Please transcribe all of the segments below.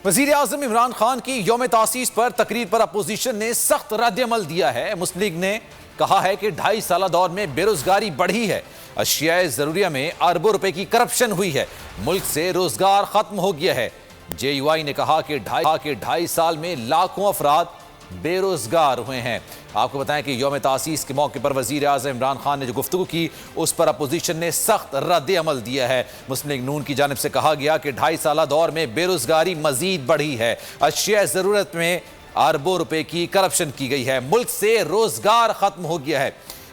وزیر اعظم عمران خان کی یوم تاسیس پر تقریر پر اپوزیشن نے سخت رد عمل دیا ہے۔ مسلم لیگ نے کہا ہے کہ 2.5 سالہ دور میں بے روزگاری بڑھی ہے، اشیاء ضروریہ میں اربوں روپے کی کرپشن ہوئی ہے، ملک سے روزگار ختم ہو گیا ہے۔ جے یو آئی نے کہا کہ 2.5 سال میں لاکھوں افراد بے روزگار ہوئے ہیں۔ آپ کو بتائیں کہ یوم تاسیس کے موقع پر وزیر اعظم عمران خان نے جو گفتگو کی اس پر اپوزیشن نے سخت رد عمل دیا ہے۔ مسلم لیگ نون کی جانب سے کہا گیا کہ 2.5 سالہ دور میں بے روزگاری مزید بڑھی ہے، اشیاء ضرورت میں اربوں روپے کی کرپشن کی گئی ہے، ملک سے روزگار ختم ہو گیا ہے۔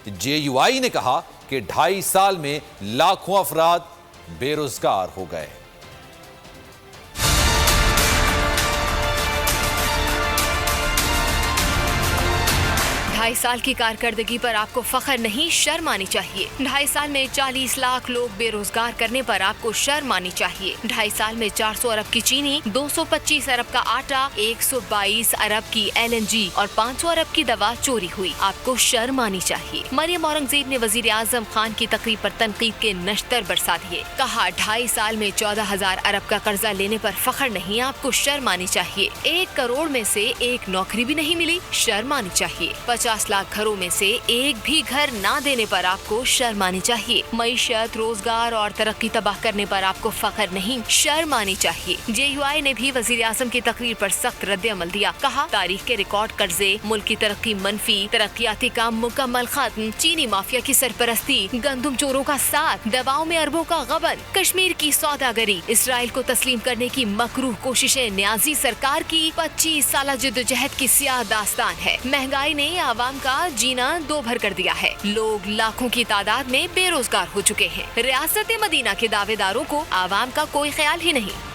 جے یو آئی نے کہا کہ 2.5 سال میں لاکھوں افراد بے روزگار ہو گئے۔ 2.5 سال کی کارکردگی پر آپ کو فخر نہیں، شرم آنی چاہیے۔ 2.5 سال میں 40 لاکھ لوگ بے روزگار کرنے پر آپ کو شرم آنی چاہیے۔ 2.5 سال میں 400 ارب کی چینی، 225 ارب کا آٹا، 122 ارب کی LNG اور 500 ارب کی دوا چوری ہوئی۔ آپ کو شرم آنی چاہیے۔ مریم اورنگزیب نے وزیر اعظم خان کی تقریر پر تنقید کے نشتر برسا دیے۔ کہا 2.5 سال میں 14,000 ارب کا قرضہ لینے پر فخر نہیں، آپ کو شرم آنی چاہیے۔ 1 کروڑ میں سے 1 نوکری بھی نہیں ملی، شرم آنی چاہیے۔ 50 لاکھ گھروں میں سے 1 بھی گھر نہ دینے پر آپ کو شرم آنی چاہیے۔ معیشت، روزگار اور ترقی تباہ کرنے پر آپ کو فخر نہیں، شرم آنی چاہیے۔ جے یو آئی نے بھی وزیر اعظم کی تقریر پر سخت رد عمل دیا۔ کہا تاریخ کے ریکارڈ قرضے، ملک کی ترقی منفی، ترقیاتی کام مکمل ختم، چینی مافیا کی سرپرستی، گندم چوروں کا ساتھ، دواؤں میں اربوں کا غبن، کشمیر کی سوداگری، اسرائیل کو تسلیم کرنے کی مکروہ کوششیں نیازی سرکار کی 25 سالہ جدوجہد کی سیاہ داستان ہے۔ مہنگائی نے عوام کا جینا دو بھر کر دیا ہے، لوگ لاکھوں کی تعداد میں بے روزگار ہو چکے ہیں۔ ریاست مدینہ کے دعوے داروں کو عوام کا کوئی خیال ہی نہیں۔